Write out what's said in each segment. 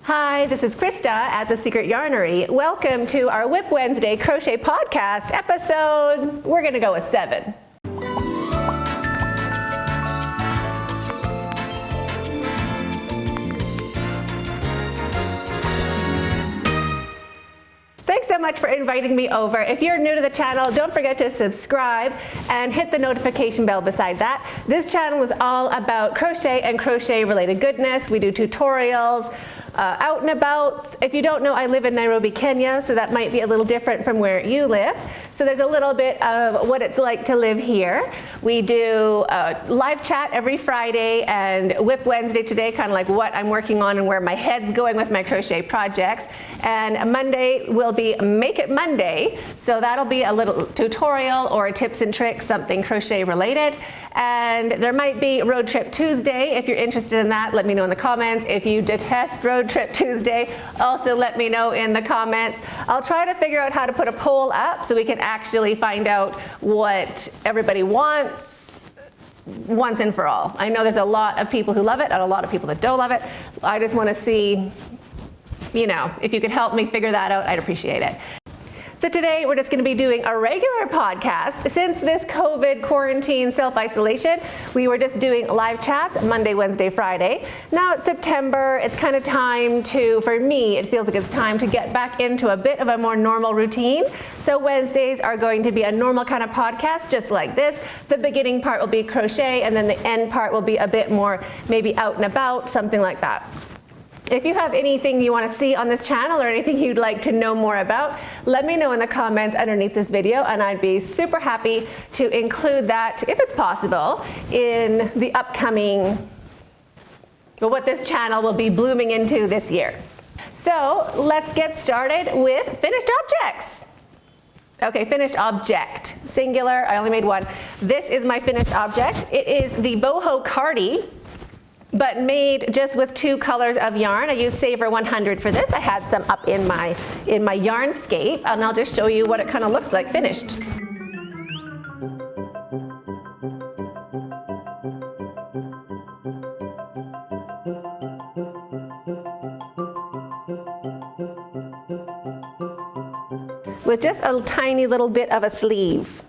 Hi, this is Christa at The Secret Yarnery. Welcome to our WIP Wednesday Crochet Podcast episode. We're going to go with 7. Thanks so much for inviting me over. If you're new to the channel, don't forget to subscribe and hit the notification bell beside that. This channel is all about crochet and crochet related goodness. We do tutorials, out and about. If you don't know, I live in Nairobi, Kenya, so that might be a little different from where you live. So there's a little bit of what it's like to live here. We do live chat every Friday and WIP Wednesday today, kind of like what I'm working on and where my head's going with my crochet projects. And Monday will be Make It Monday. So that'll be a little tutorial or tips and tricks, something crochet related. And there might be Road Trip Tuesday. If you're interested in that, let me know in the comments. If you detest Road Trip Tuesday, also let me know in the comments. I'll try to figure out how to put a poll up so we can actually find out what everybody wants once and for all. I know there's a lot of people who love it and a lot of people that don't love it. I just want to see, you know, if you could help me figure that out, I'd appreciate it. So today we're just going to be doing a regular podcast. Since this COVID quarantine self-isolation, we were just doing live chats Monday, Wednesday, Friday. Now it's September, it's kind of time to, for me, it feels like it's time to get back into a bit of a more normal routine. So Wednesdays are going to be a normal kind of podcast, just like this. The beginning part will be crochet, and then the end part will be a bit more maybe out and about, something like that. If you have anything you want to see on this channel or anything you'd like to know more about, let me know in the comments underneath this video, and I'd be super happy to include that, if it's possible, in the upcoming, well, what this channel will be blooming into this year. So let's get started with finished objects. Okay, finished object, singular, I only made one. This is my finished object. It is the Boho Cardi, but made just with 2 colors of yarn. I used Saver 100 for this. I had some up in my Yarnscape, and I'll just show you what it kind of looks like finished. With just a tiny little bit of a sleeve.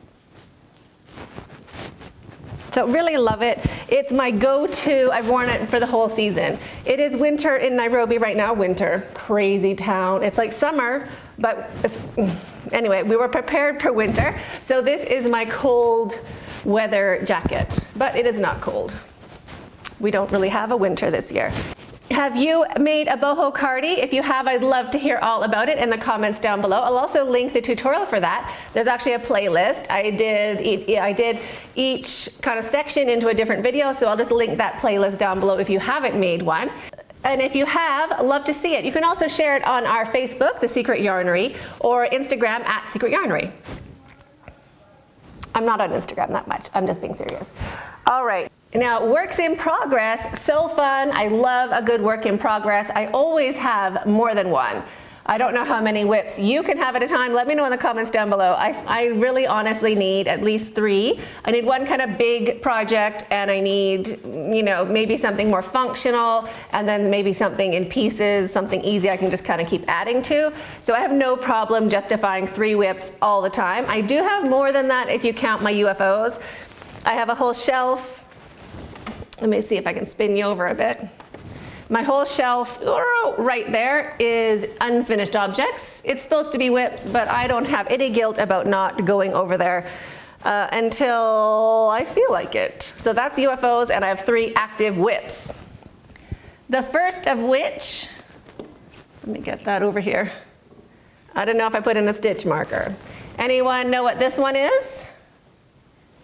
So really love it. It's my go-to. I've worn it for the whole season. It is winter in Nairobi right now. Winter, crazy town. It's like summer, but it's, anyway, we were prepared for winter. So this is my cold weather jacket, but it is not cold. We don't really have a winter this year. Have you made a Boho Cardi? If you have, I'd love to hear all about it in the comments down below. I'll also link the tutorial for that. There's actually a playlist. I did each kind of section into a different video, so I'll just link that playlist down below if you haven't made one. And if you have, I'd love to see it. You can also share it on our Facebook, The Secret Yarnery, or Instagram at Secret Yarnery. I'm not on Instagram that much. I'm just being serious. All right. Now, works in progress, so fun. I love a good work in progress. I always have more than one. I don't know how many WIPs you can have at a time. Let me know in the comments down below. I really honestly need at least 3. I need one kind of big project, and I need, you know, maybe something more functional, and then maybe something in pieces, something easy I can just kind of keep adding to. So I have no problem justifying 3 WIPs all the time. I do have more than that if you count my UFOs. I have a whole shelf. Let me see if I can spin you over a bit. My whole shelf right there is unfinished objects. It's supposed to be WIPs, but I don't have any guilt about not going over there until I feel like it. So that's UFOs, and I have 3 active WIPs. The first of which, let me get that over here. I don't know if I put in a stitch marker. Anyone know what this one is?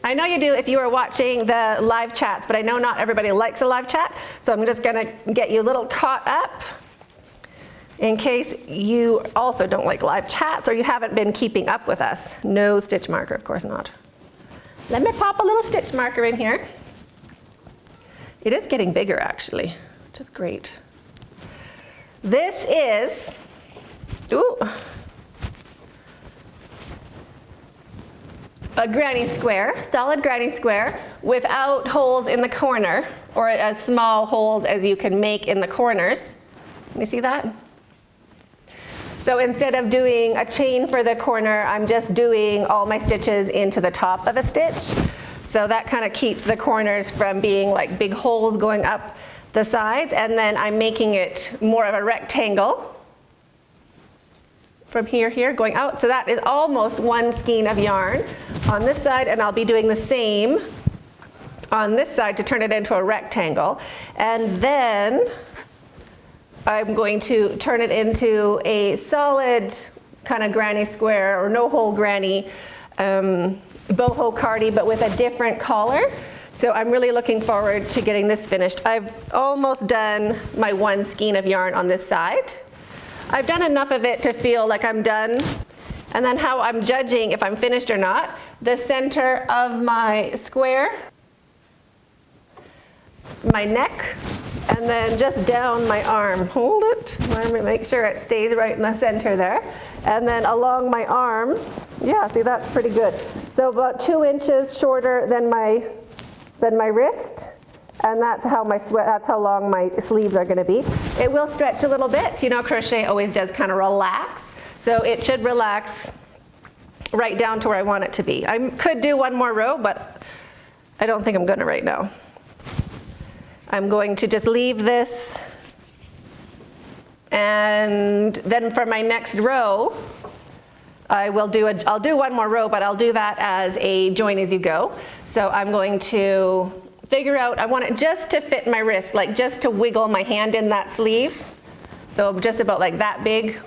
I know you do if you are watching the live chats, but I know not everybody likes a live chat, so I'm just gonna get you a little caught up in case you also don't like live chats or you haven't been keeping up with us. No stitch marker, of course not. Let me pop a little stitch marker in here. It is getting bigger actually, which is great. This is, ooh, a granny square, solid granny square, without holes in the corner, or as small holes as you can make in the corners. You see that? So instead of doing a chain for the corner, I'm just doing all my stitches into the top of a stitch. So that kind of keeps the corners from being like big holes going up the sides, and then I'm making it more of a rectangle from here going out. So that is almost one skein of yarn on this side, and I'll be doing the same on this side to turn it into a rectangle. And then I'm going to turn it into a solid kind of granny square or no hole granny boho cardi, but with a different collar. So I'm really looking forward to getting this finished. I've almost done my one skein of yarn on this side. I've done enough of it to feel like I'm done. And then how I'm judging if I'm finished or not, the center of my square, my neck, and then just down my arm. Hold it. Let me make sure it stays right in the center there. And then along my arm, yeah, see, that's pretty good. So about 2 inches shorter than my wrist, and that's how long my sleeves are going to be. It will stretch a little bit. You know, crochet always does kind of relax, so it should relax right down to where I want it to be. I could do one more row, but I don't think I'm going to right now. I'm going to just leave this, and then for my next row, I'll do one more row, but I'll do that as a join as you go. So I'm going to figure out, I want it just to fit my wrist, like just to wiggle my hand in that sleeve. So just about like that big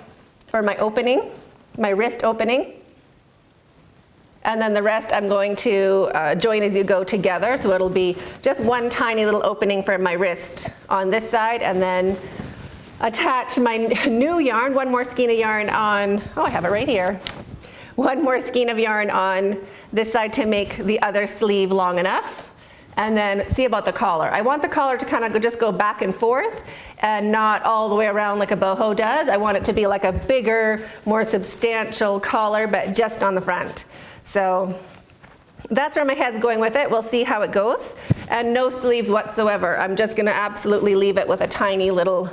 for my opening, my wrist opening. And then the rest I'm going to join as you go together. So it'll be just one tiny little opening for my wrist on this side, and then attach my new yarn, one more skein of yarn on, oh, I have it right here. One more skein of yarn on this side to make the other sleeve long enough. And then see about the collar. I want the collar to kind of just go back and forth and not all the way around like a boho does. I want it to be like a bigger, more substantial collar, but just on the front. So that's where my head's going with it. We'll see how it goes. And no sleeves whatsoever. I'm just gonna absolutely leave it with a tiny little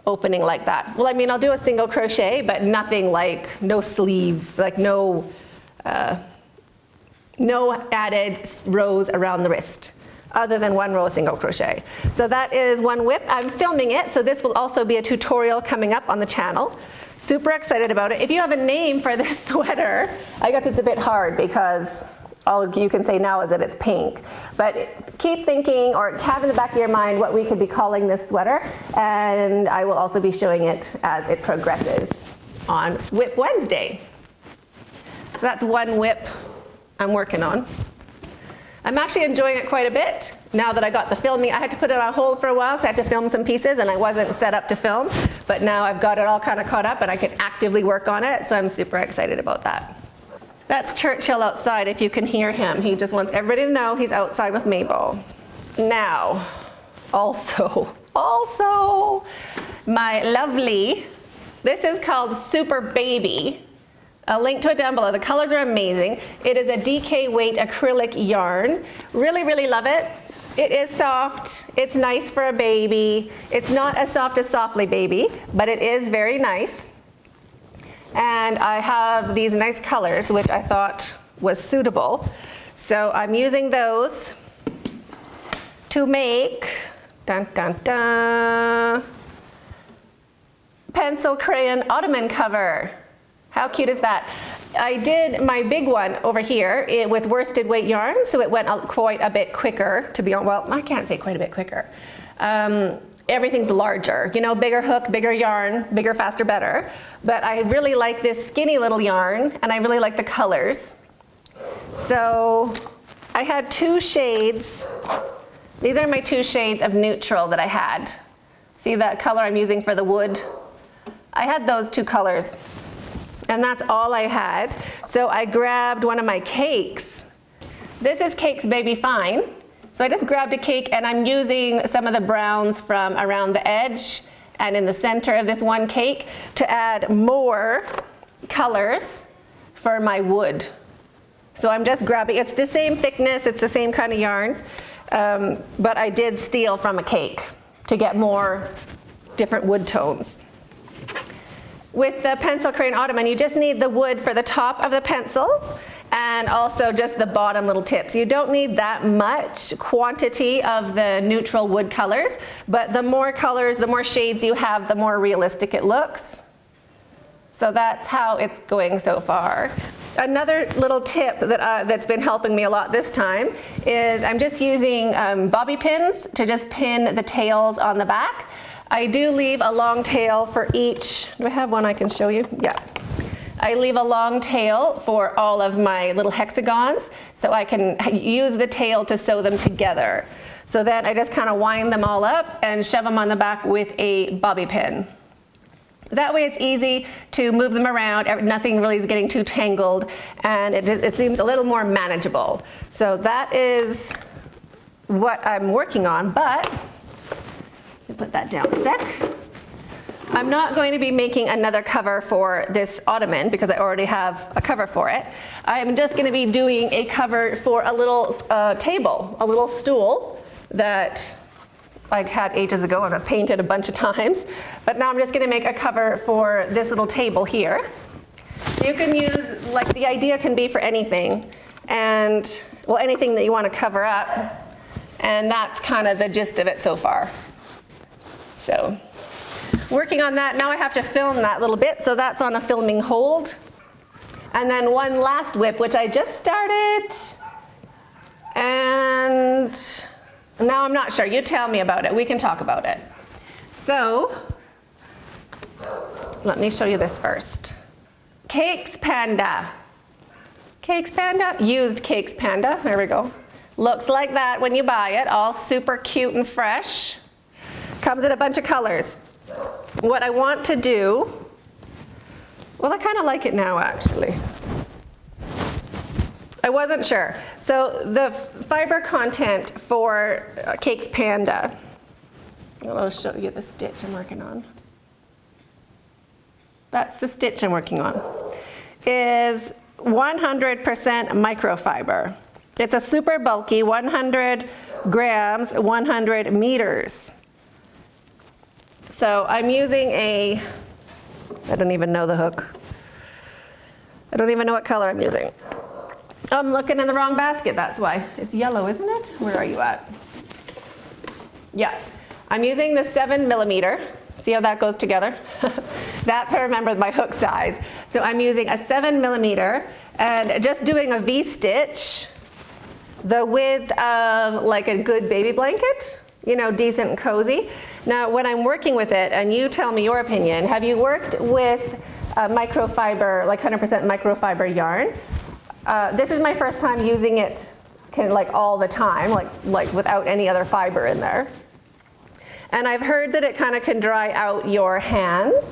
opening like that. Well, I mean, I'll do a single crochet, but nothing like, no sleeve, like no added rows around the wrist, other than one row of single crochet. So that is one WIP. I'm filming it, so this will also be a tutorial coming up on the channel. Super excited about it. If you have a name for this sweater, I guess it's a bit hard because all you can say now is that it's pink. But keep thinking or have in the back of your mind what we could be calling this sweater, and I will also be showing it as it progresses on WIP Wednesday. So that's one WIP I'm working on. I'm actually enjoying it quite a bit now that I got the filming. I had to put it on hold for a while because I had to film some pieces and I wasn't set up to film, but now I've got it all kind of caught up and I can actively work on it, so I'm super excited about that. That's Churchill outside, if you can hear him. He just wants everybody to know he's outside with Mabel. Now, also, my lovely, this is called Super Baby. I'll link to it down below. The colors are amazing. It is a DK weight acrylic yarn. Really, really love it. It is soft. It's nice for a baby. It's not as soft as Softly Baby, but it is very nice. And I have these nice colors, which I thought was suitable. So I'm using those to make, dun, dun, dun, pencil crayon ottoman cover. How cute is that? I did my big one over here with worsted weight yarn, so it went quite a bit quicker, to be honest. Well, I can't say quite a bit quicker. Everything's larger, you know, bigger hook, bigger yarn, bigger, faster, better. But I really like this skinny little yarn, and I really like the colors. So I had 2 shades. These are my 2 shades of neutral that I had. See that color I'm using for the wood? I had those 2 colors. And that's all I had. So I grabbed one of my cakes. This is Cake's Baby Fine. So I just grabbed a cake and I'm using some of the browns from around the edge and in the center of this one cake to add more colors for my wood. So I'm just grabbing, it's the same thickness, it's the same kind of yarn, but I did steal from a cake to get more different wood tones. With the pencil crayon ottoman, you just need the wood for the top of the pencil and also just the bottom little tips. You don't need that much quantity of the neutral wood colors, but the more colors, the more shades you have, the more realistic it looks. So that's how it's going so far. Another little tip that's been helping me a lot this time is I'm just using bobby pins to just pin the tails on the back. I do leave a long tail for each. Do I have one I can show you? Yeah. I leave a long tail for all of my little hexagons so I can use the tail to sew them together. So then I just kind of wind them all up and shove them on the back with a bobby pin. That way it's easy to move them around, nothing really is getting too tangled, and it seems a little more manageable. So that is what I'm working on, but put that down a sec. I'm not going to be making another cover for this ottoman because I already have a cover for it. I'm just going to be doing a cover for a little table, a little stool that I had ages ago and I've painted a bunch of times. But now I'm just going to make a cover for this little table here. You can use, like, the idea can be for anything, and, well, anything that you want to cover up. And that's kind of the gist of it so far. So, working on that. Now I have to film that little bit, so that's on a filming hold. And then one last WIP, which I just started, and now I'm not sure. You tell me about it. We can talk about it. So, let me show you this first. Cakes Panda. Cakes Panda, used Cakes Panda. There we go. Looks like that when you buy it, all super cute and fresh. Comes in a bunch of colors. What I want to do, well, I kind of like it now, actually. I wasn't sure. So the fiber content for Cakes Panda, I'll show you the stitch I'm working on. That's the stitch I'm working on, is 100% microfiber. It's a super bulky 100 grams, 100 meters. So I'm using I don't even know the hook. I don't even know what color I'm using. I'm looking in the wrong basket, that's why. It's yellow, isn't it? Where are you at? Yeah, I'm using the 7mm. See how that goes together? That's how I remember my hook size. So I'm using a 7mm and just doing a V-stitch, the width of like a good baby blanket, you know, decent and cozy. Now, when I'm working with it, and you tell me your opinion, have you worked with microfiber, like 100% microfiber yarn? This is my first time using it like all the time, like without any other fiber in there. And I've heard that it kind of can dry out your hands.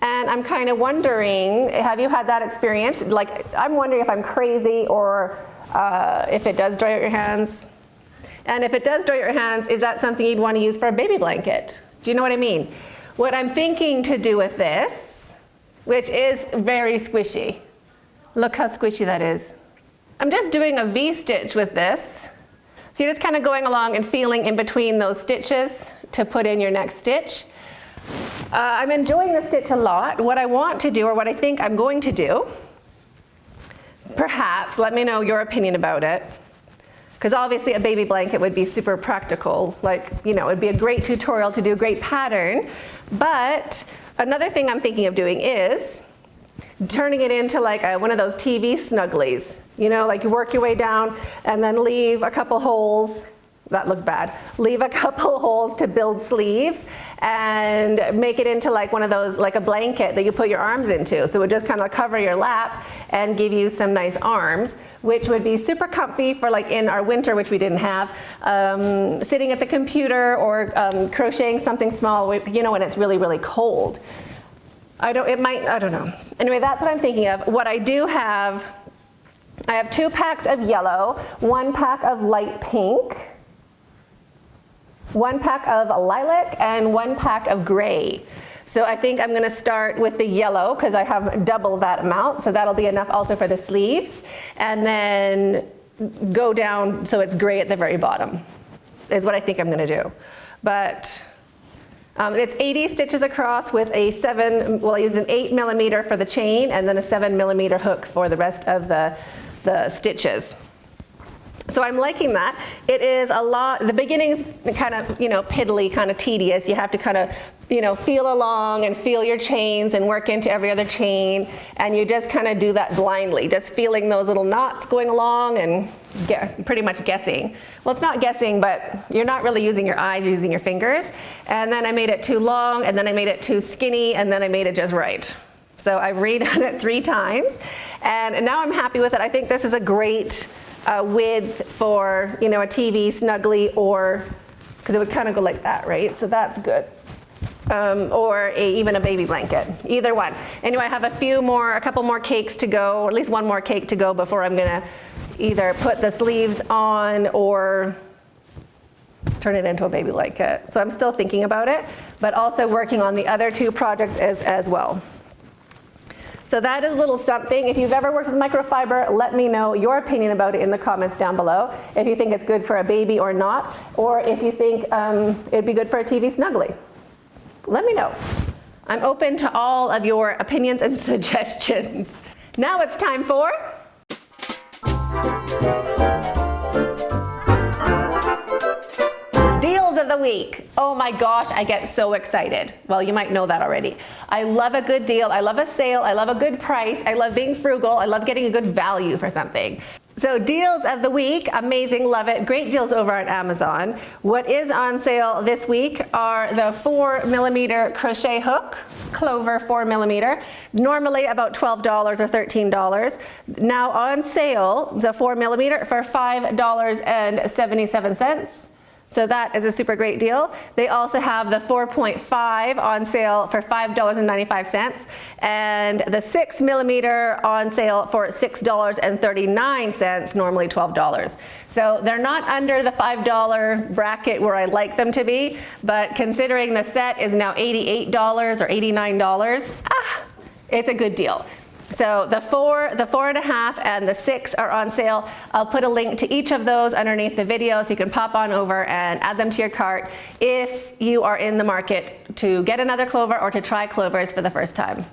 And I'm kind of wondering, have you had that experience? Like, I'm wondering if I'm crazy or if it does dry out your hands. And if it does dry out your hands, is that something you'd want to use for a baby blanket? Do you know what I mean? What I'm thinking to do with this, which is very squishy. Look how squishy that is. I'm just doing a V-stitch with this. So you're just kind of going along and feeling in between those stitches to put in your next stitch. I'm enjoying the stitch a lot. What I want to do, or what I think I'm going to do, perhaps, let me know your opinion about it. Because obviously a baby blanket would be super practical. Like, you know, it'd be a great tutorial to do a great pattern. But another thing I'm thinking of doing is turning it into like one of those TV snugglies. You know, like you work your way down and then leave a couple holes. That looked bad. Leave a couple holes to build sleeves and make it into like one of those, like a blanket that you put your arms into. So it would just kind of cover your lap and give you some nice arms, which would be super comfy for like in our winter, which we didn't have, sitting at the computer or crocheting something small, you know, when it's really, really cold. I don't know. Anyway, that's what I'm thinking of. What I do have, I have 2 packs of yellow, 1 pack of light pink, 1 pack of lilac, and 1 pack of gray. So I think I'm going to start with the yellow because I have double that amount, so that'll be enough also for the sleeves, and then go down so it's gray at the very bottom is what I think I'm going to do. But It's 80 stitches across with a I used an 8mm for the chain and then a 7mm hook for the rest of the stitches. So I'm liking that. It is a lot, the beginning's kind of, piddly, kind of tedious. You have to kind of, feel along and feel your chains and work into every other chain. And you just kind of do that blindly, just feeling those little knots going along and pretty much guessing. Well, it's not guessing, but you're not really using your eyes, you're using your fingers. And then I made it too long, and then I made it too skinny, and then I made it just right. So I've redone it 3 times, and now I'm happy with it. I think this is a great width for, a TV snuggly, or, because it would kind of go like that, right? So that's good. Or even a baby blanket, either one. Anyway, I have a couple more cakes to go, or at least one more cake to go before I'm gonna either put the sleeves on or turn it into a baby blanket. So I'm still thinking about it, but also working on the other 2 projects as well. So that is a little something. If you've ever worked with microfiber, let me know your opinion about it in the comments down below. If you think it's good for a baby or not, or if you think it'd be good for a TV snuggly. Let me know. I'm open to all of your opinions and suggestions. Now it's time for Deals of the Week. Oh my gosh, I get so excited. Well, you might know that already. I love a good deal. I love a sale. I love a good price. I love being frugal. I love getting a good value for something. So deals of the week, amazing, love it. Great deals over on Amazon. What is on sale this week are the 4mm crochet hook, Clover 4mm, normally about $12 or $13. Now on sale, the 4mm for $5.77. So that is a super great deal. They also have the 4.5 on sale for $5.95 and the 6mm on sale for $6.39, normally $12. So they're not under the $5 bracket where I like them to be, but considering the set is now $88 or $89, it's a good deal. So the 4, the 4.5, and the 6 are on sale. I'll put a link to each of those underneath the video so you can pop on over and add them to your cart if you are in the market to get another clover or to try clovers for the first time.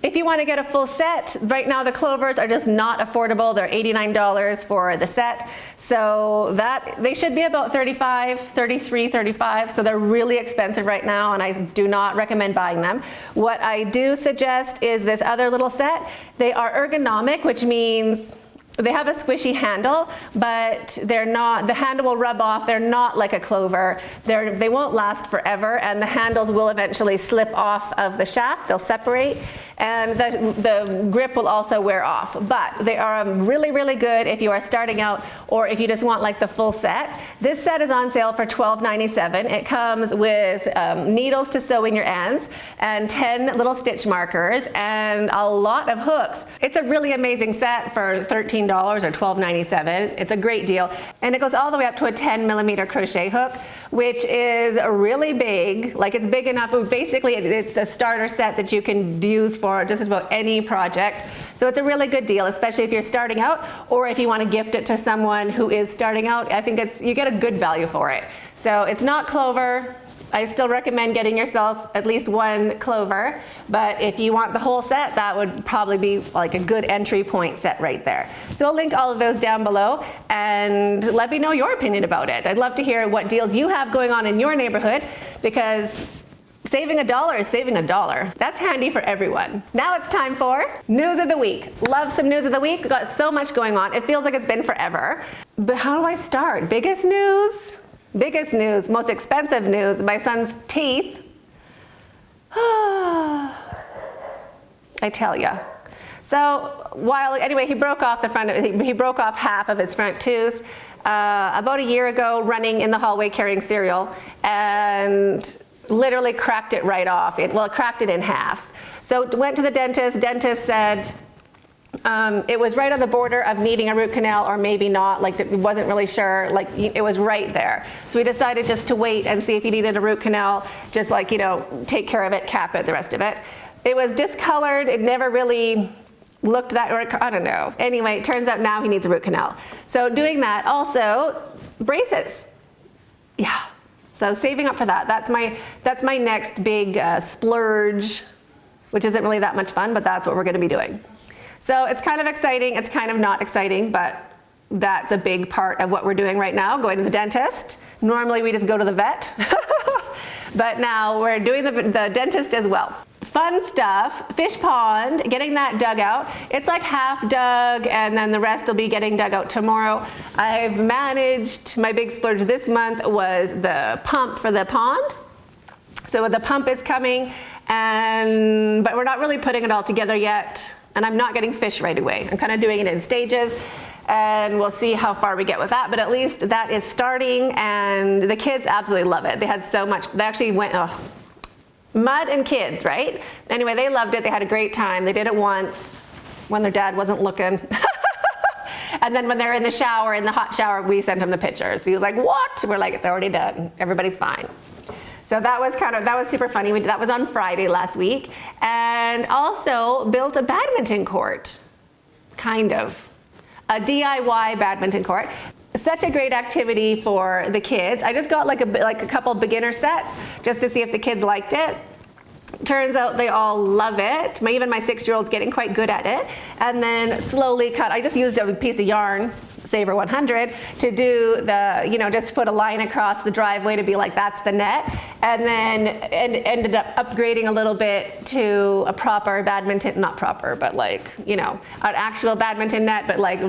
If you want to get a full set, right now the clovers are just not affordable. They're $89 for the set. So they should be about $35, $33, $35. So they're really expensive right now, and I do not recommend buying them. What I do suggest is this other little set. They are ergonomic, which means they have a squishy handle, but they're not, the handle will rub off. They're not like a clover. They won't last forever, and the handles will eventually slip off of the shaft. They'll separate, and the grip will also wear off. But they are really, really good if you are starting out or if you just want like the full set. This set is on sale for $12.97. It comes with needles to sew in your ends and 10 little stitch markers and a lot of hooks. It's a really amazing set for $13 or $12.97. It's a great deal. And it goes all the way up to a 10mm crochet hook, which is really big. Like, it's big enough. Basically, it's a starter set that you can use for just about any project. So it's a really good deal, especially if you're starting out or if you want to gift it to someone who is starting out. I think you get a good value for it. So it's not clover. I still recommend getting yourself at least one clover, but if you want the whole set, that would probably be like a good entry point set right there. So I'll link all of those down below and let me know your opinion about it. I'd love to hear what deals you have going on in your neighborhood, because saving $1 is saving $1. That's handy for everyone. Now it's time for News of the Week. Love some News of the Week. We've got so much going on. It feels like it's been forever. But how do I start? Biggest news? Biggest news, most expensive news, my son's teeth. I tell ya. So anyway, he broke off the front of it. He broke off half of his front tooth about a year ago, running in the hallway carrying cereal, and literally cracked it right off. It cracked it in half. So went to the dentist. Dentist said it was right on the border of needing a root canal or maybe not. Like, it wasn't really sure. Like, it was right there. So we decided just to wait and see if he needed a root canal. Just like, take care of it, cap it, the rest of it. It was discolored. It never really looked that, or I don't know. Anyway, it turns out now he needs a root canal. So doing that, also braces. Yeah. So saving up for that. That's my next big splurge, which isn't really that much fun, but that's what we're gonna be doing. So it's kind of exciting, it's kind of not exciting, but that's a big part of what we're doing right now, going to the dentist. Normally we just go to the vet, but now we're doing the dentist as well. Fun stuff, fish pond, getting that dug out. It's like half dug and then the rest will be getting dug out tomorrow. I've managed, my big splurge this month was the pump for the pond. So the pump is coming, but we're not really putting it all together yet. And I'm not getting fish right away. I'm kind of doing it in stages. And we'll see how far we get with that, but at least that is starting and the kids absolutely love it. They had so much, they actually went, mud and kids, right? Anyway, they loved it, they had a great time. They did it once when their dad wasn't looking. And then when they're in the shower, in the hot shower, we sent him the pictures. He was like, what? We're like, it's already done, everybody's fine. So that was super funny. That was on Friday last week. And also built a badminton court, kind of. A DIY badminton court. Such a great activity for the kids. I just got like a couple beginner sets just to see if the kids liked it. Turns out they all love it. Even my 6-year-old's getting quite good at it. And then slowly cut, I just used a piece of yarn, Saver 100, to do just to put a line across the driveway to be like, that's the net. And then ended up upgrading a little bit to a proper badminton, not proper, but like, an actual badminton net, but like,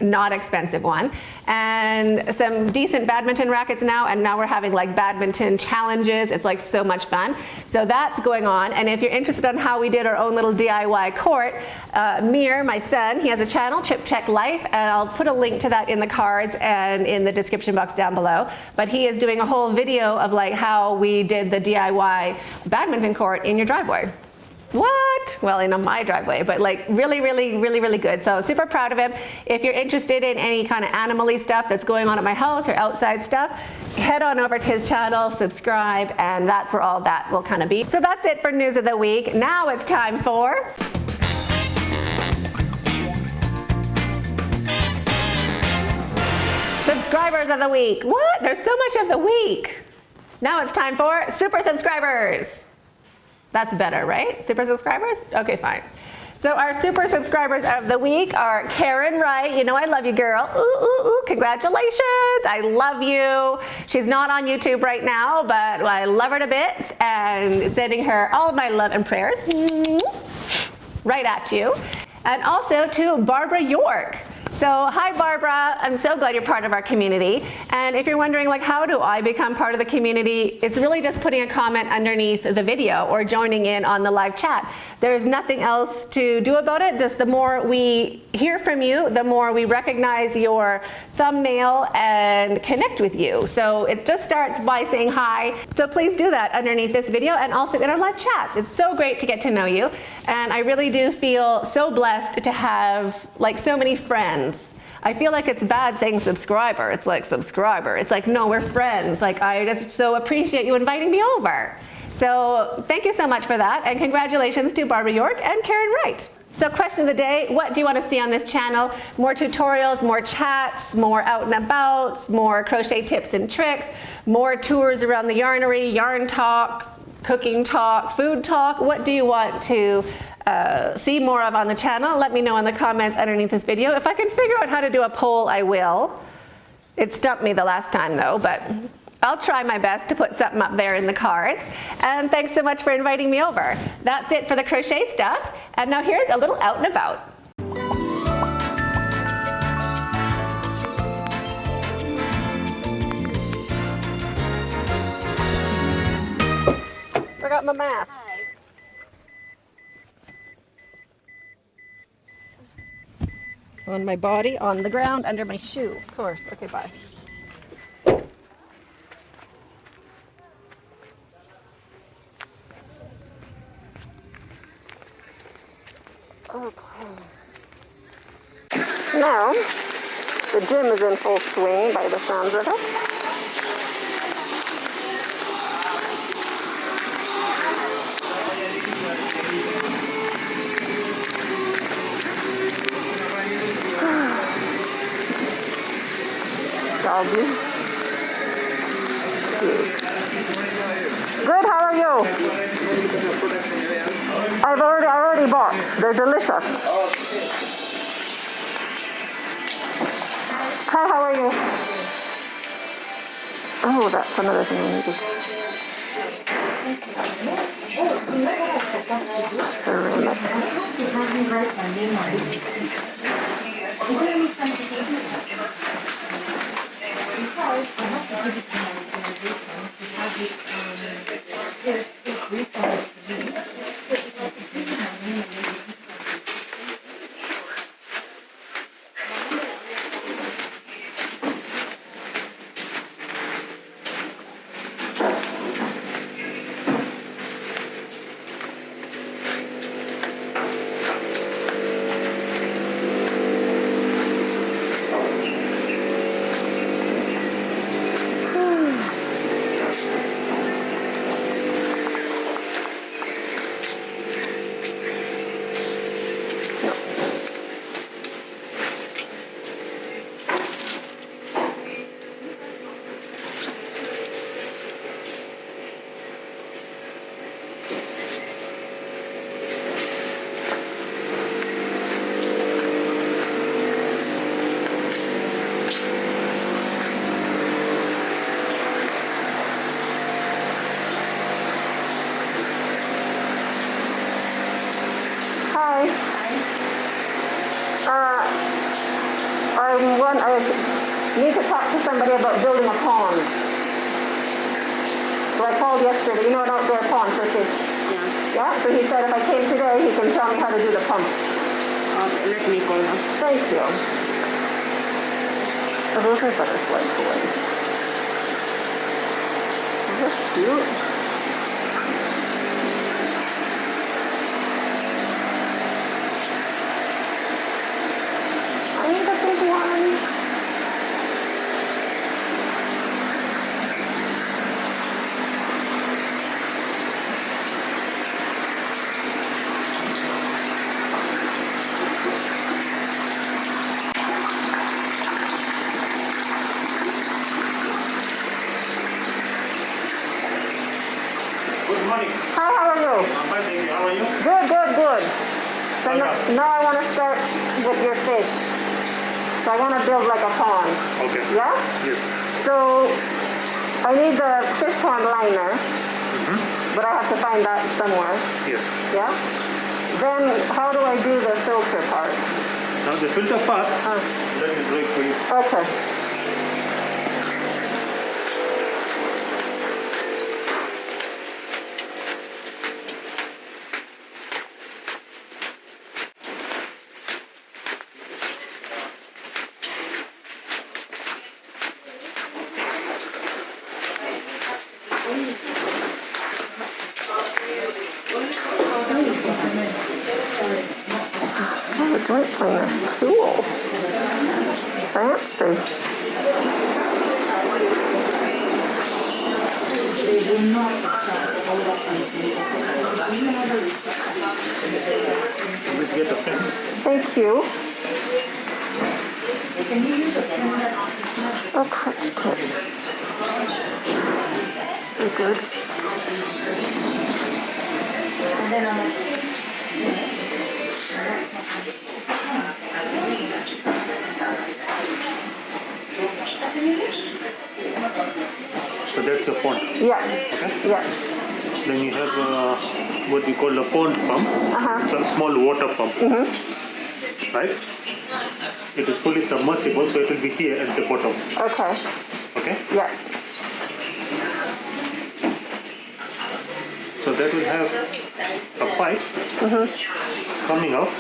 not expensive one, and some decent badminton rackets now, and now we're having like badminton challenges. It's like so much fun. So that's going on, and if you're interested on how we did our own little DIY court, Mir, my son, he has a channel, Chip Check Life, and I'll put a link to that in the cards and in the description box down below. But he is doing a whole video of like how we did the DIY badminton court in your driveway. What? Well, in my driveway, but like really, really, really, really good. So super proud of him. If you're interested in any kind of animal-y stuff that's going on at my house or outside stuff, head on over to his channel, subscribe, and that's where all that will kind of be. So that's it for News of the Week. Now it's time for Subscribers of the Week. What? There's so much of the week. Now it's time for Super Subscribers. That's better, right? Super subscribers? Okay, fine. So our super subscribers of the week are Karen Wright. You know I love you, girl. Ooh, ooh, ooh, congratulations. I love you. She's not on YouTube right now, but I love her to bits and sending her all of my love and prayers. Right at you. And also to Barbara York. So hi Barbara, I'm so glad you're part of our community. And if you're wondering like how do I become part of the community, it's really just putting a comment underneath the video or joining in on the live chat. There's nothing else to do about it. Just the more we hear from you, the more we recognize your thumbnail and connect with you. So it just starts by saying hi. So please do that underneath this video and also in our live chats. It's so great to get to know you. And I really do feel so blessed to have like so many friends. I feel like it's bad saying subscriber. It's like subscriber. It's like, no, we're friends. Like I just so appreciate you inviting me over. So thank you so much for that. And congratulations to Barbara York and Karen Wright. So question of the day, what do you want to see on this channel? More tutorials, more chats, more out and abouts, more crochet tips and tricks, more tours around the yarnery, yarn talk, cooking talk, food talk. What do you want to see more of on the channel? Let me know in the comments underneath this video. If I can figure out how to do a poll, I will. It stumped me the last time though, but I'll try my best to put something up there in the cards. And thanks so much for inviting me over. That's it for the crochet stuff. And now here's a little out and about. Forgot my mask. On my body, on the ground, under my shoe, of course. Okay, bye. Okay. Now, the gym is in full swing by the sounds of it. Doggy. I already bought. They're delicious. Hi, how are you? Oh, that's another thing I need to... I need to talk to somebody about building a pond. So I called yesterday, you know, an outdoor pond for fish. Yeah. Yeah, so he said if I came today, he can tell me how to do the pump. Okay, let me call him. Thank you. Oh, those are butterfly toys. That's cute. I need a big one. Good morning. Hi, how are you? I'm fine, thank you. How are you? Good, good, good. So Welcome. now I want to start with your fish. So I want to build like a pond. Okay. Yeah? Yes. So I need the fish pond liner, but I have to find that somewhere. Yes. Yeah? Then how do I do the filter part? Now the filter part, let me break for you. Okay. Oh, a joint cleaner. Cool. Fancy. Let's get a pen. Thank you. Oh, crutch tip. Very good. So that's the pond. Yeah. Okay. Yeah. Then you have what we call a pond pump. It's a small water pump. Right? It is fully submersible, so it will be here at the bottom. Okay. Okay? Yeah. So that will have a pipe coming out.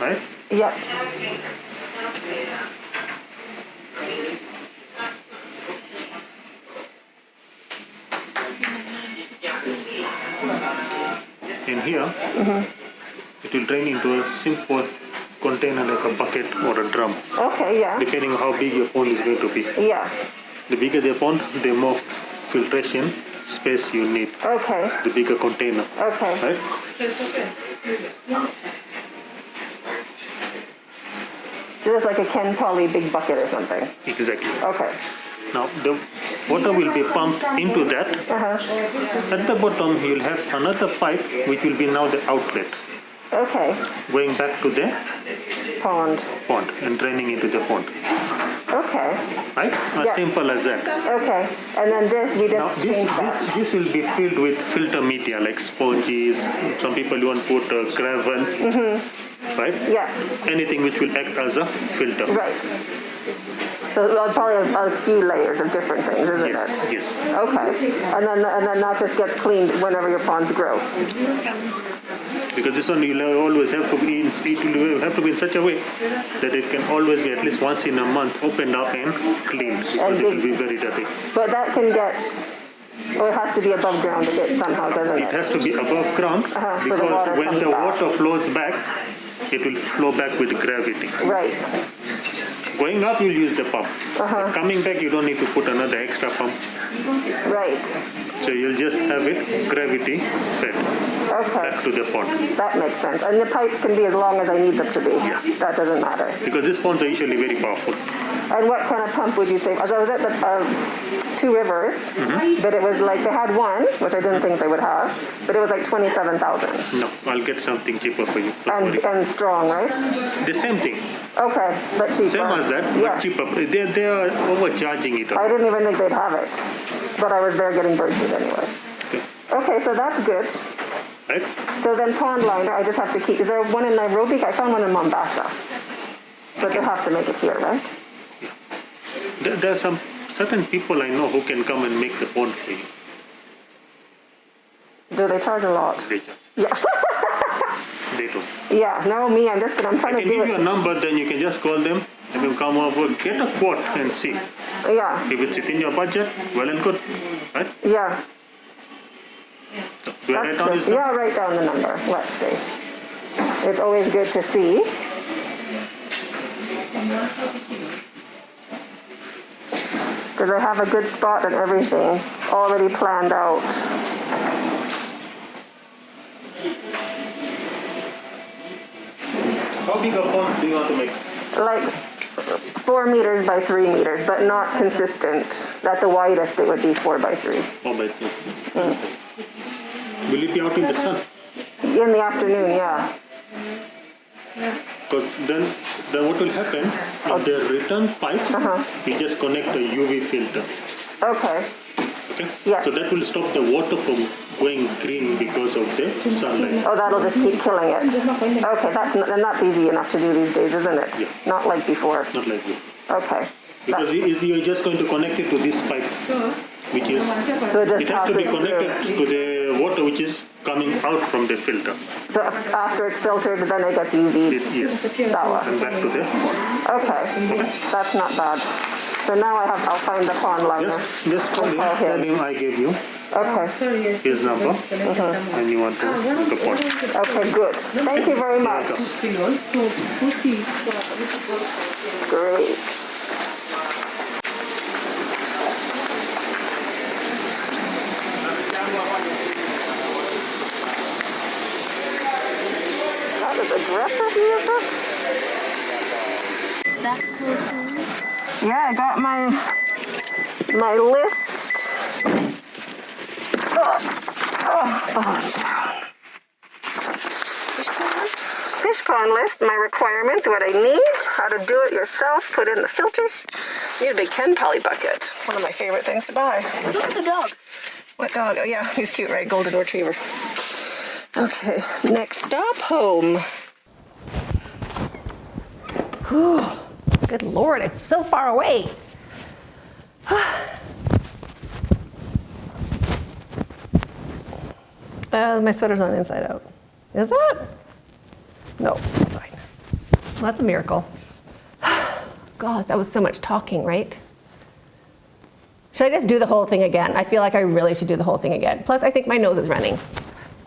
Right? Yeah. In here, it will drain into a simple container like a bucket or a drum, Okay, yeah. depending on how big your pond is going to be. Yeah. The bigger the pond, the more filtration space you need, Okay. the bigger container, Okay. right? So it's like a Ken Polly big bucket or something. Exactly. Okay. Now, the water will be pumped into that. At the bottom, you'll have another pipe, which will be now the outlet, Okay. going back to the Pond. pond and draining into the pond. Okay. Right? As Yeah. simple as that. Okay. And then this, we Now, just change that. this will be filled with filter media like sponges. Some people want to put gravel, right? Yeah. Anything which will act as a filter. Right. So probably a few layers of different things, isn't Yes, it? yes. Okay. And then that just gets cleaned whenever your ponds grow. Because this one you'll always have to be in such a way that it can always be at least once in a month opened up and cleaned, because it will be very dirty. But that can get, or it has to be above ground a bit somehow, doesn't It it? has to be above ground So the because water when comes the back. water flows back, it will flow back with gravity. Right. Going up, you'll use the pump. But coming back, you don't need to put another extra pump. Right. So you'll just have it gravity fed Okay. back to the pond. That makes sense. And the pipes can be as long as I need them to be. That doesn't matter. Because these ponds are usually very powerful. And what kind of pump would you say? As I was at the Two Rivers, but it was like they had one, which I didn't think they would have, but it was like 27,000 No, I'll get something cheaper for you. Don't worry. and strong, right? The same thing. Okay, but cheaper. Same as that, Yeah. but cheaper. They are overcharging it. I didn't even think they'd have it, but I was there getting birdseed anyway. Okay, so that's good. Right? So then pond liner, I just have to keep. Is there one in Nairobi? I found one in Mombasa, but they have to make it here, right? There are some certain people I know who can come and make the pond for you. Do they charge a lot? They just- Yeah. They do. Yeah. No, me. I'm I trying to can do give you a it. number, then you can just call them and they'll come over, get a quote and see. Yeah. If it's within your budget, well and good. Right? Yeah. So, do I write That's down good. his number? Yeah, write down the number. Let's see. It's always good to see. Because I have a good spot and everything already planned out. How big a pond do you want to make? Like 4 meters by 3 meters, but not consistent. At the widest, it would be 4 by 3. 4 by 3. Will it be out in the sun? In the afternoon, yeah. Because then what will happen, on the return pipe, we just connect a UV filter. Okay. Okay? Yeah. So that will stop the water from going green because of the sunlight. Oh, that'll just keep killing it. Okay, that's easy enough to do these days, isn't it? Yeah. Not like before. Not like this. Okay. Because you're just going to connect it to this pipe, which is, So it just it has to be passes connected through. to the water which is coming out from the filter. So after it's filtered, then it gets UV'd. Yes. Sawa. And back to the pond. Okay. That's not bad. So now I'll find the pond liner. Just call him, Call tell him. him I gave you Sorry. his number and you want to book a pond. Okay, good. Thank you very much. Great. That is aggressive music. Back so soon. Yeah, I got my list. Fish pond list, my requirements, what I need, how to do it yourself, put in the filters. Need a big Ken Pally bucket. One of my favorite things to buy. Look at the dog. What dog? Oh yeah, he's cute, right? Golden Retriever. Okay, next stop, home. Whew. Good Lord, it's so far away. My sweater's on inside out. Is it? No, fine. Well, that's a miracle. Gosh, that was so much talking, right? Should I just do the whole thing again? I feel like I really should do the whole thing again. Plus, I think my nose is running.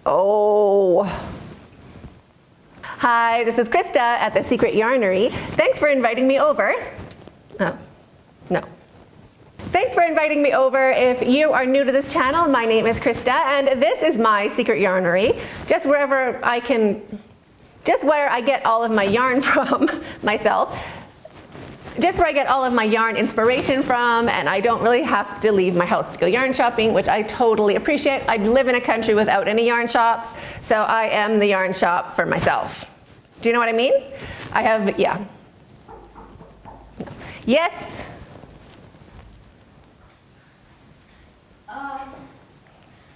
Oh. Hi, this is Christa at The Secret Yarnery. Thanks for inviting me over. Oh, no. Thanks for inviting me over. If you are new to this channel, my name is Christa, and this is my secret yarnery. Just where I get all of my yarn from myself. just where I get all of my yarn inspiration from, and I don't really have to leave my house to go yarn shopping, which I totally appreciate. I live in a country without any yarn shops, so I am the yarn shop for myself. Do you know what I mean? I have, yeah. Yes?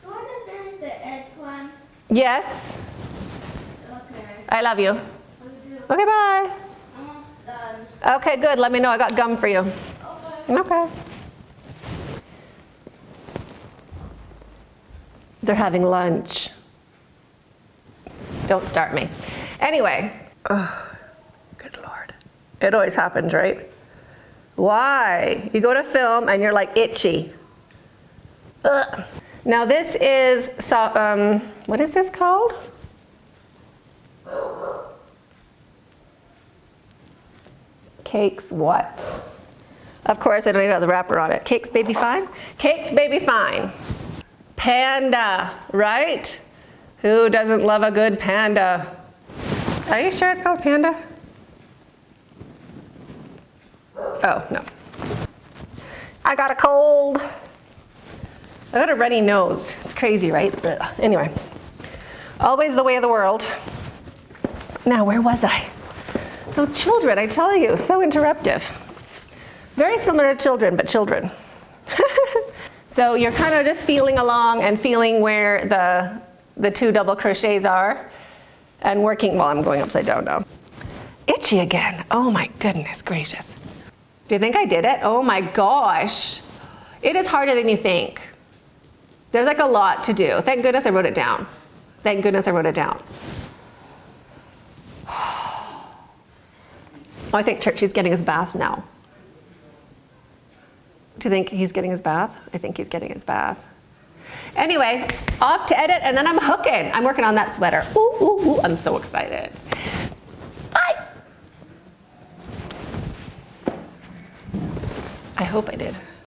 What if there's the eggplant? Yes? Okay. I love you. Me too. Okay, bye. Almost done. Okay, good. Let me know. I got gum for you. Okay. Okay. They're having lunch. Don't start me. Anyway. Oh, good Lord. It always happens, right? Why? You go to film and you're like itchy. Ugh. Now this is, what is this called? Cakes what? Of course, I don't even have the wrapper on it. Cakes Baby Fine? Cakes Baby Fine. Panda, right? Who doesn't love a good panda? Are you sure it's called Panda? Oh, no. I got a cold. I got a runny nose. It's crazy, right? Ugh. Anyway, always the way of the world. Now, where was I? Those children, I tell you, so interruptive. Very similar to children, but children. So you're kind of just feeling along and feeling where the 2 double crochets are and working, well, I'm going upside down now. Itchy again. Oh my goodness gracious. Do you think I did it? Oh my gosh. It is harder than you think. There's like a lot to do. Thank goodness I wrote it down. Thank goodness I wrote it down. Oh, I think Churchy's getting his bath now. Do you think he's getting his bath? I think he's getting his bath. Anyway, off to edit, and then I'm hooking. I'm working on that sweater. Ooh, ooh, ooh, I'm so excited. Bye. I hope I did.